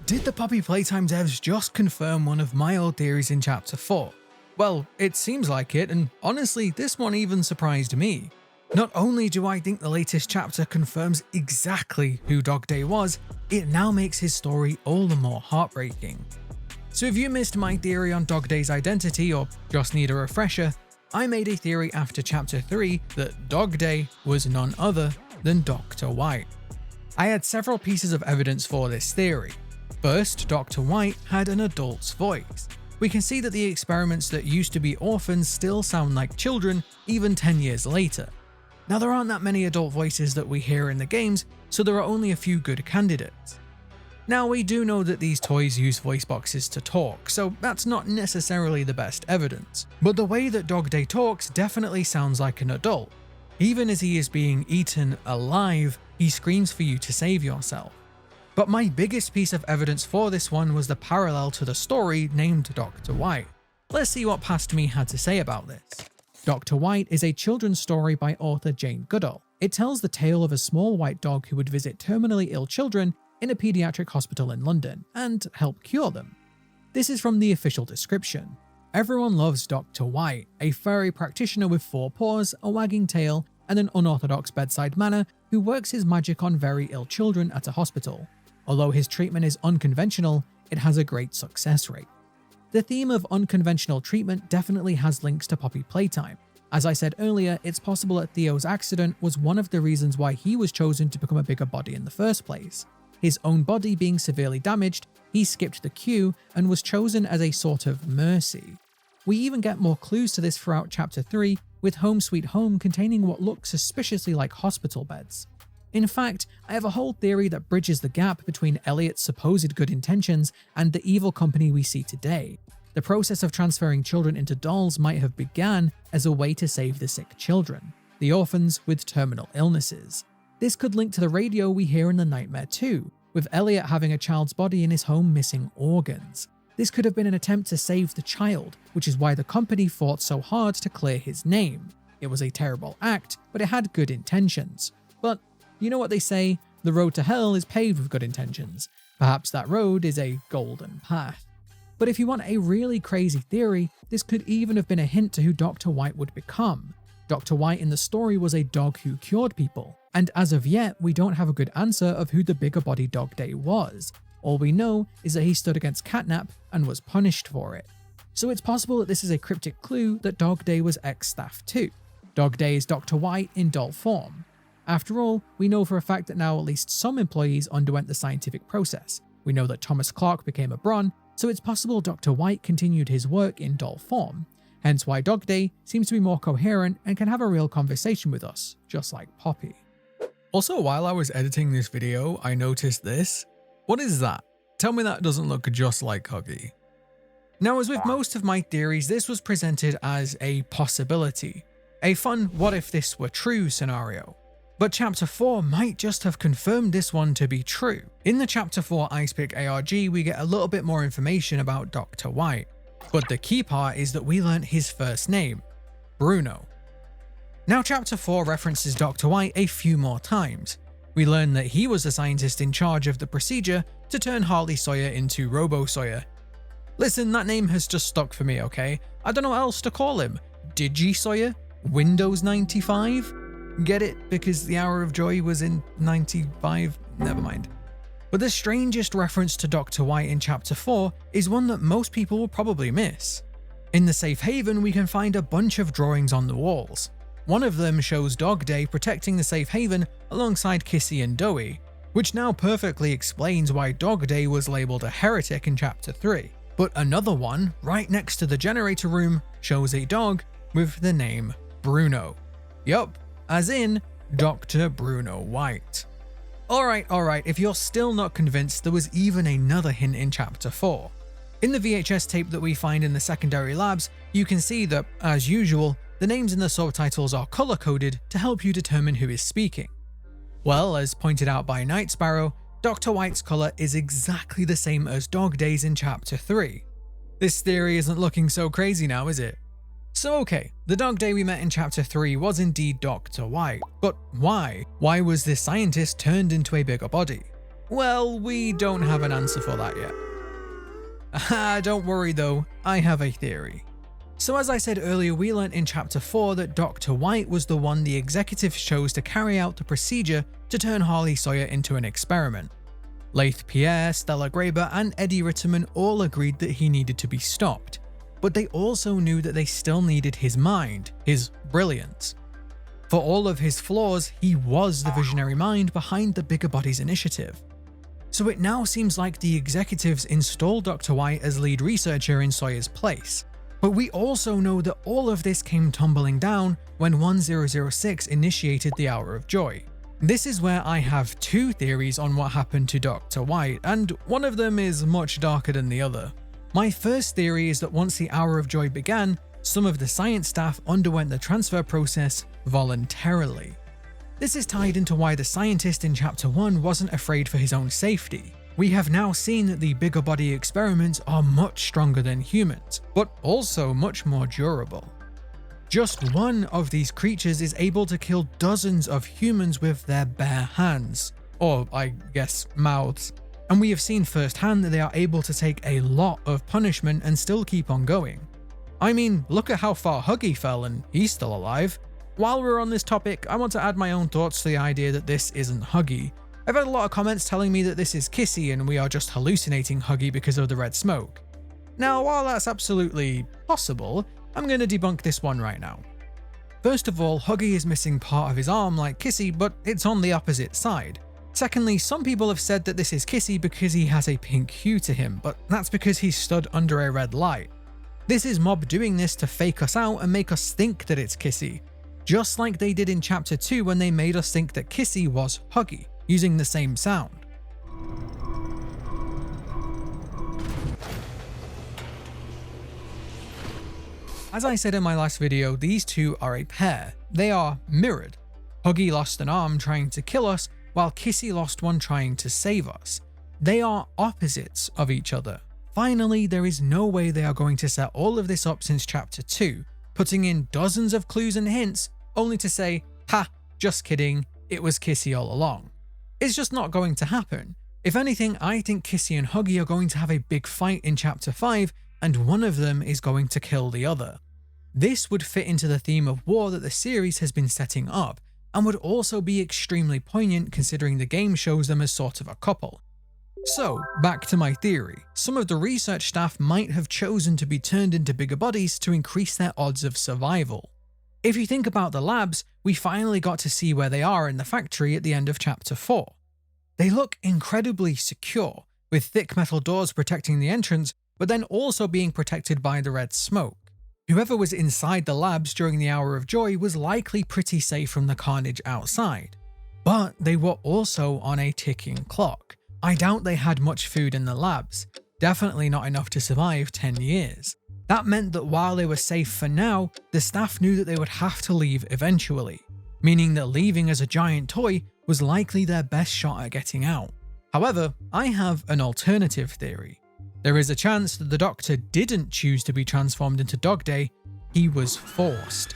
Did the Poppy Playtime devs just confirm one of my old theories in Chapter 4? Well, it seems like it, and honestly, this one even surprised me. Not only do I think the latest chapter confirms exactly who Dog Day was, it now makes his story all the more heartbreaking. So if you missed my theory on Dog Day's identity or just need a refresher, I made a theory after Chapter 3 that Dog Day was none other than Dr. White. I had several pieces of evidence for this theory. First, Dr. White had an adult's voice. We can see that the experiments that used to be orphans still sound like children even 10 years later. Now there aren't that many adult voices that we hear in the games, so there are only a few good candidates. Now we do know that these toys use voice boxes to talk, so that's not necessarily the best evidence. But the way that Dog Day talks definitely sounds like an adult. Even as he is being eaten alive, he screams for you to save yourself. But my biggest piece of evidence for this one was the parallel to the story named Dr. White. Let's see what Past Me had to say about this. Dr. White is a children's story by author Jane Goodall. It tells the tale of a small white dog who would visit terminally ill children in a pediatric hospital in London and help cure them. This is from the official description. Everyone loves Dr. White, a furry practitioner with 4 paws, a wagging tail, and an unorthodox bedside manner who works his magic on very ill children at a hospital. Although his treatment is unconventional, it has a great success rate. The theme of unconventional treatment definitely has links to Poppy Playtime. As I said earlier, it's possible that Theo's accident was one of the reasons why he was chosen to become a bigger body in the first place. His own body being severely damaged, he skipped the queue and was chosen as a sort of mercy. We even get more clues to this throughout Chapter 3, with Home Sweet Home containing what look suspiciously like hospital beds. In fact, I have a whole theory that bridges the gap between Elliot's supposed good intentions and the evil company we see today. The process of transferring children into dolls might have begun as a way to save the sick children, the orphans with terminal illnesses. This could link to the radio we hear in The Nightmare too, with Elliot having a child's body in his home missing organs. This could have been an attempt to save the child, which is why the company fought so hard to clear his name. It was a terrible act, but it had good intentions. But you know what they say, the road to hell is paved with good intentions. Perhaps that road is a golden path. But if you want a really crazy theory, this could even have been a hint to who Dr. White would become. Dr. White in the story was a dog who cured people, and as of yet, we don't have a good answer of who the bigger body Dog Day was. All we know is that he stood against catnap and was punished for it. So it's possible that this is a cryptic clue that Dog Day was ex-staff too. Dog Day is Dr. White in doll form. After all, we know for a fact that now at least some employees underwent the scientific process. We know that Thomas Clark became a Bron, so it's possible Dr. White continued his work in doll form. Hence why Dog Day seems to be more coherent and can have a real conversation with us, just like Poppy. Also, while I was editing this video, I noticed this. What is that? Tell me that doesn't look just like Huggy. Now, as with most of my theories, this was presented as a possibility. A fun what if this were true scenario. But Chapter 4 might just have confirmed this one to be true. In the Chapter 4 Ice Pick ARG, we get a little bit more information about Dr. White. But the key part is that we learnt his first name, Bruno. Now Chapter 4 references Dr. White a few more times. We learn that he was the scientist in charge of the procedure to turn Harley Sawyer into Robo Sawyer. Listen, that name has just stuck for me, okay? I don't know what else to call him. Digi Sawyer? Windows 95? Get it? Because the Hour of Joy was in 95? Never mind. But the strangest reference to Dr. White in Chapter 4 is one that most people will probably miss. In the safe haven, we can find a bunch of drawings on the walls. One of them shows Dog Day protecting the safe haven alongside Kissy and Doey, which now perfectly explains why Dog Day was labeled a heretic in Chapter 3. But another one, right next to the generator room, shows a dog with the name Bruno. Yup, as in Dr. Bruno White. Alright, if you're still not convinced, there was even another hint in Chapter 4. In the VHS tape that we find in the secondary labs, you can see that, as usual, the names in the subtitles are color-coded to help you determine who is speaking. Well, as pointed out by Night Sparrow, Dr. White's color is exactly the same as Dog Day's in Chapter 3. This theory isn't looking so crazy now, is it? So okay, the Dog Day we met in Chapter 3 was indeed Dr. White, but why? Why was this scientist turned into a bigger body? Well, we don't have an answer for that yet. Don't worry though, I have a theory. So as I said earlier, we learnt in Chapter 4 that Dr. White was the one the executives chose to carry out the procedure to turn Harley Sawyer into an experiment. Laith Pierre, Stella Graber, and Eddie Ritterman all agreed that he needed to be stopped, but they also knew that they still needed his mind, his brilliance. For all of his flaws, he was the visionary mind behind the Bigger Bodies initiative. So it now seems like the executives installed Dr. White as lead researcher in Sawyer's place. But we also know that all of this came tumbling down when 1006 initiated the Hour of Joy. This is where I have two theories on what happened to Dr. White, and one of them is much darker than the other. My first theory is that once the Hour of Joy began, some of the science staff underwent the transfer process voluntarily. This is tied into why the scientist in Chapter 1 wasn't afraid for his own safety. We have now seen that the bigger body experiments are much stronger than humans, but also much more durable. Just one of these creatures is able to kill dozens of humans with their bare hands, or I guess mouths, and we have seen firsthand that they are able to take a lot of punishment and still keep on going. I mean, look at how far Huggy fell and he's still alive. While we're on this topic, I want to add my own thoughts to the idea that this isn't Huggy. I've had a lot of comments telling me that this is Kissy and we are just hallucinating Huggy because of the red smoke. Now, while that's absolutely possible, I'm going to debunk this one right now. First of all, Huggy is missing part of his arm like Kissy, but it's on the opposite side. Secondly, some people have said that this is Kissy because he has a pink hue to him, but that's because he stood under a red light. This is Mob doing this to fake us out and make us think that it's Kissy, just like they did in Chapter 2 when they made us think that Kissy was Huggy, using the same sound. As I said in my last video, these two are a pair. They are mirrored. Huggy lost an arm trying to kill us, while Kissy lost one trying to save us. They are opposites of each other. Finally, there is no way they are going to set all of this up since Chapter 2, putting in dozens of clues and hints, only to say, ha, just kidding, it was Kissy all along. It's just not going to happen. If anything, I think Kissy and Huggy are going to have a big fight in Chapter 5, and one of them is going to kill the other. This would fit into the theme of war that the series has been setting up, and would also be extremely poignant considering the game shows them as sort of a couple. So, back to my theory. Some of the research staff might have chosen to be turned into bigger bodies to increase their odds of survival. If you think about the labs, we finally got to see where they are in the factory at the end of Chapter 4. They look incredibly secure, with thick metal doors protecting the entrance, but then also being protected by the red smoke. Whoever was inside the labs during the Hour of Joy was likely pretty safe from the carnage outside. But they were also on a ticking clock. I doubt they had much food in the labs, definitely not enough to survive 10 years. That meant that while they were safe for now, the staff knew that they would have to leave eventually, meaning that leaving as a giant toy was likely their best shot at getting out. However, I have an alternative theory. There is a chance that the Doctor didn't choose to be transformed into Dog Day, he was forced.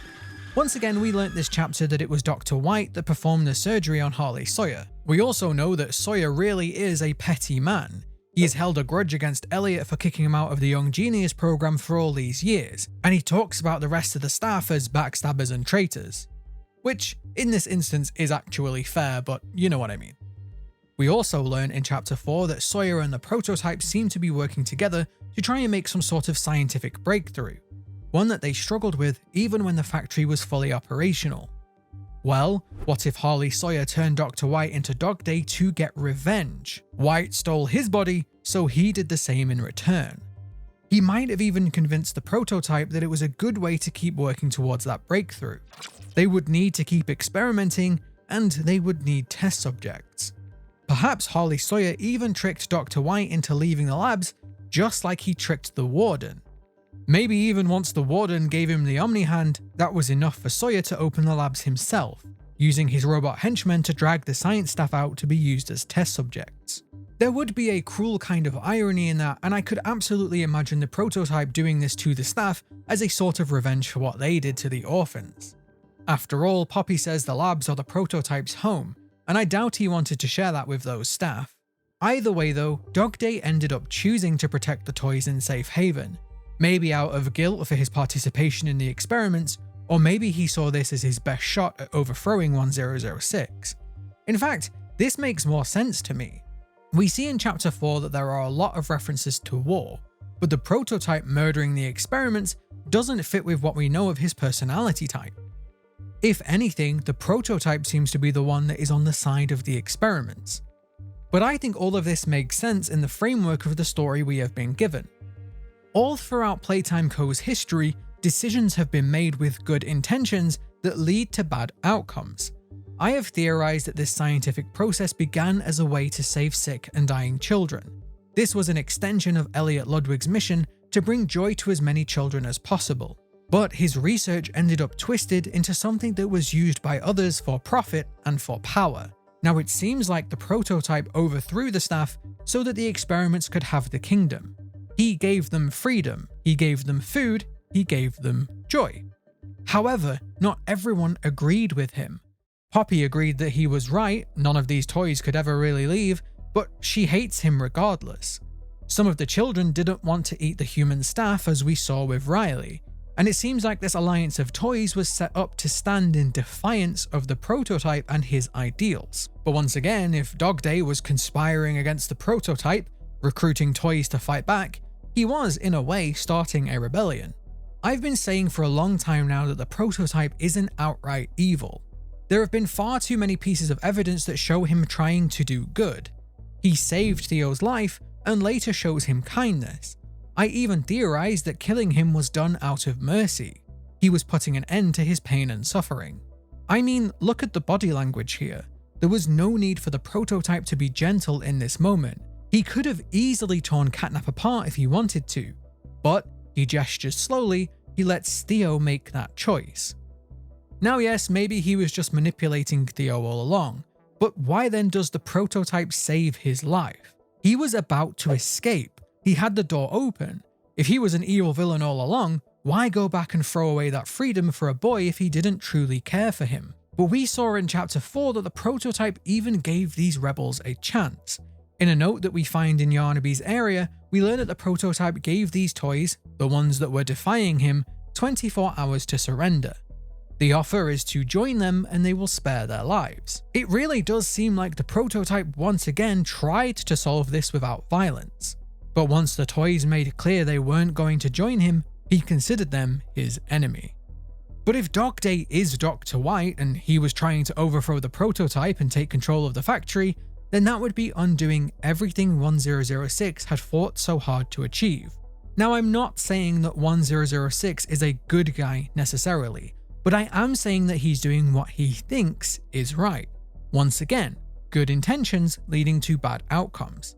Once again, we learnt this chapter that it was Dr. White that performed the surgery on Harley Sawyer. We also know that Sawyer really is a petty man. He has held a grudge against Elliot for kicking him out of the Young Genius program for all these years, and he talks about the rest of the staff as backstabbers and traitors. Which, in this instance, is actually fair, but you know what I mean. We also learn in Chapter 4 that Sawyer and the prototype seem to be working together to try and make some sort of scientific breakthrough, one that they struggled with even when the factory was fully operational. Well, what if Harley Sawyer turned Dr. White into Dog Day to get revenge? White stole his body, so he did the same in return. He might have even convinced the prototype that it was a good way to keep working towards that breakthrough. They would need to keep experimenting, and they would need test subjects. Perhaps Harley Sawyer even tricked Dr. White into leaving the labs, just like he tricked the Warden. Maybe even once the Warden gave him the Omni Hand, that was enough for Sawyer to open the labs himself, using his robot henchmen to drag the science staff out to be used as test subjects. There would be a cruel kind of irony in that, and I could absolutely imagine the prototype doing this to the staff as a sort of revenge for what they did to the orphans. After all, Poppy says the labs are the prototype's home, and I doubt he wanted to share that with those staff. Either way though, Dog Day ended up choosing to protect the toys in safe haven, maybe out of guilt for his participation in the experiments, or maybe he saw this as his best shot at overthrowing 1006. In fact, this makes more sense to me. We see in chapter 4 that there are a lot of references to war, but the prototype murdering the experiments doesn't fit with what we know of his personality type. If anything, the prototype seems to be the one that is on the side of the experiments. But I think all of this makes sense in the framework of the story we have been given. All throughout Playtime Co.'s history, decisions have been made with good intentions that lead to bad outcomes. I have theorized that this scientific process began as a way to save sick and dying children. This was an extension of Elliot Ludwig's mission to bring joy to as many children as possible. But his research ended up twisted into something that was used by others for profit and for power. Now it seems like the prototype overthrew the staff so that the experiments could have the kingdom. He gave them freedom, he gave them food, he gave them joy. However, not everyone agreed with him. Poppy agreed that he was right, none of these toys could ever really leave, but she hates him regardless. Some of the children didn't want to eat the human staff, as we saw with Riley, and it seems like this alliance of toys was set up to stand in defiance of the prototype and his ideals. But once again, if Dog Day was conspiring against the prototype, recruiting toys to fight back, he was, in a way, starting a rebellion. I've been saying for a long time now that the prototype isn't outright evil. There have been far too many pieces of evidence that show him trying to do good. He saved Theo's life and later shows him kindness. I even theorized that killing him was done out of mercy. He was putting an end to his pain and suffering. I mean, look at the body language here. There was no need for the prototype to be gentle in this moment. He could have easily torn Catnap apart if he wanted to, but he gestures slowly, he lets Theo make that choice. Now yes, maybe he was just manipulating Theo all along, but why then does the prototype save his life? He was about to escape. He had the door open. If he was an evil villain all along, why go back and throw away that freedom for a boy if he didn't truly care for him? But we saw in chapter 4 that the prototype even gave these rebels a chance. In a note that we find in Yarnaby's area, we learn that the prototype gave these toys, the ones that were defying him, 24 hours to surrender. The offer is to join them and they will spare their lives. It really does seem like the prototype once again tried to solve this without violence. But once the toys made it clear they weren't going to join him, he considered them his enemy. But if Dog Day is Dr. White and he was trying to overthrow the prototype and take control of the factory, then that would be undoing everything 1006 had fought so hard to achieve. Now I'm not saying that 1006 is a good guy necessarily, but I am saying that he's doing what he thinks is right. Once again, good intentions leading to bad outcomes.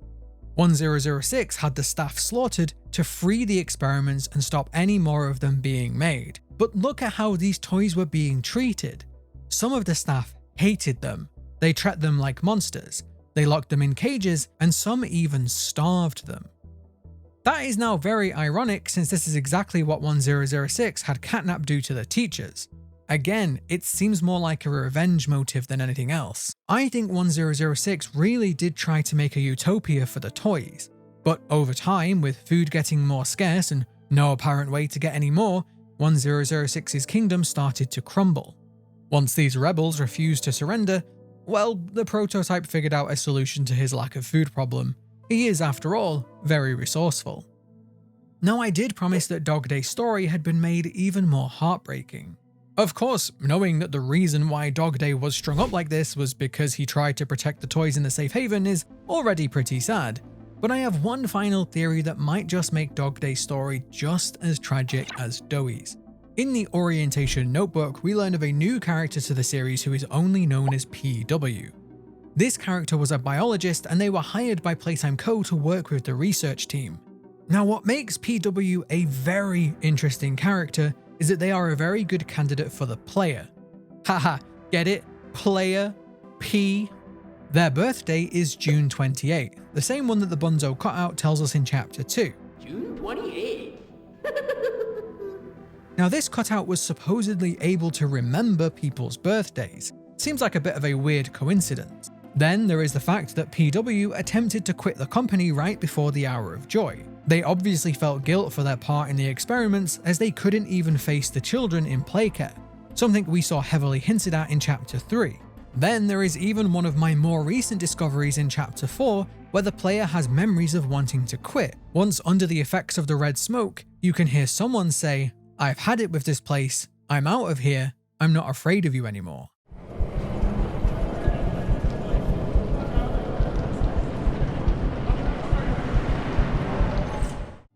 1006 had the staff slaughtered to free the experiments and stop any more of them being made. But look at how these toys were being treated. Some of the staff hated them. They treated them like monsters. They locked them in cages, and some even starved them. That is now very ironic, since this is exactly what 1006 had Catnap do to the teachers. Again, it seems more like a revenge motive than anything else. I think 1006 really did try to make a utopia for the toys, but over time, with food getting more scarce and no apparent way to get any more, 1006's kingdom started to crumble. Once these rebels refused to surrender, well, the prototype figured out a solution to his lack of food problem. He is, after all, very resourceful. Now, I did promise that Dog Day's story had been made even more heartbreaking. Of course, knowing that the reason why Dog Day was strung up like this was because he tried to protect the toys in the safe haven is already pretty sad. But I have one final theory that might just make Dog Day's story just as tragic as Doey's. In the Orientation Notebook, we learn of a new character to the series who is only known as PW. This character was a biologist and they were hired by Playtime Co. to work with the research team. Now, what makes PW a very interesting character is that they are a very good candidate for the player. Haha, get it? Player? P? Their birthday is June 28th, the same one that the Bunzo cutout tells us in chapter 2. June 28th. Now, this cutout was supposedly able to remember people's birthdays. Seems like a bit of a weird coincidence. Then there is the fact that PW attempted to quit the company right before the Hour of Joy. They obviously felt guilt for their part in the experiments, as they couldn't even face the children in playcare, something we saw heavily hinted at in Chapter 3. Then there is even one of my more recent discoveries in Chapter 4, where the player has memories of wanting to quit. Once under the effects of the red smoke, you can hear someone say, "I've had it with this place, I'm out of here, I'm not afraid of you anymore."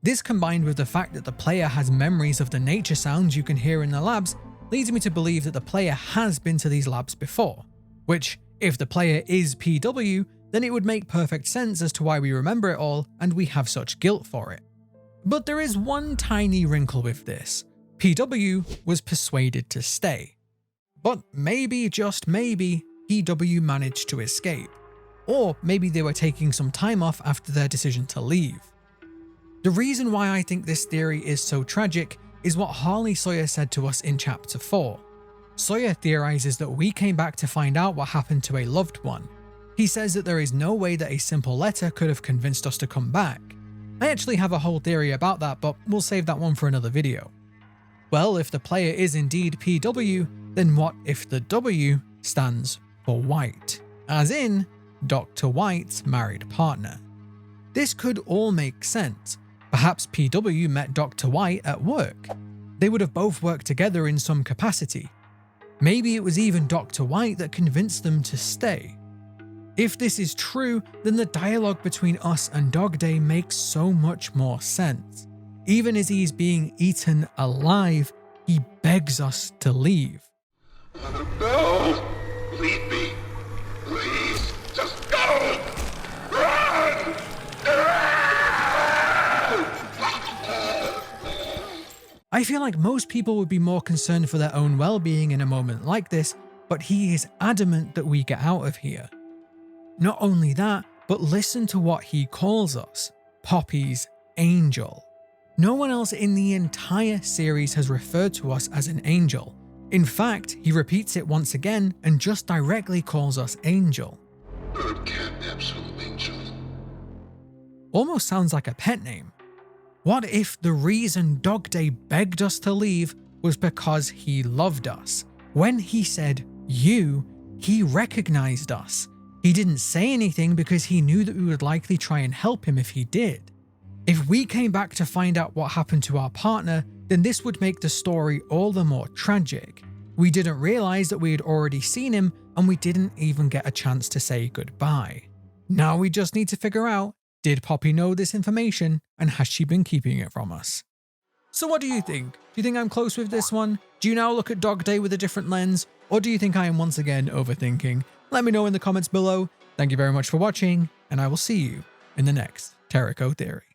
This, combined with the fact that the player has memories of the nature sounds you can hear in the labs, leads me to believe that the player has been to these labs before. Which, if the player is PW, then it would make perfect sense as to why we remember it all and we have such guilt for it. But there is one tiny wrinkle with this. PW was persuaded to stay. But maybe, just maybe, PW managed to escape. Or maybe they were taking some time off after their decision to leave. The reason why I think this theory is so tragic is what Harley Sawyer said to us in Chapter 4. Sawyer theorizes that we came back to find out what happened to a loved one. He says that there is no way that a simple letter could have convinced us to come back. I actually have a whole theory about that, but we'll save that one for another video. Well, if the player is indeed PW, then what if the W stands for White? As in, Dr. White's married partner. This could all make sense. Perhaps PW met Dr. White at work. They would have both worked together in some capacity. Maybe it was even Dr. White that convinced them to stay. If this is true, then the dialogue between us and Dog Day makes so much more sense. Even as he's being eaten alive, he begs us to leave. No! Leave me! Please! Just go! Run! I feel like most people would be more concerned for their own well-being in a moment like this, but he is adamant that we get out of here. Not only that, but listen to what he calls us, Poppy's angel. No one else in the entire series has referred to us as an angel. In fact, he repeats it once again and just directly calls us angel. Bird cat absolute angel. Almost sounds like a pet name. What if the reason Dog Day begged us to leave was because he loved us? When he said "you," he recognized us. He didn't say anything because he knew that we would likely try and help him if he did. If we came back to find out what happened to our partner, then this would make the story all the more tragic. We didn't realize that we had already seen him and we didn't even get a chance to say goodbye. Now we just need to figure out, did Poppy know this information and has she been keeping it from us? So what do you think? Do you think I'm close with this one? Do you now look at Dog Day with a different lens? Or do you think I am once again overthinking? Let me know in the comments below. Thank you very much for watching, and I will see you in the next Tericho Theory.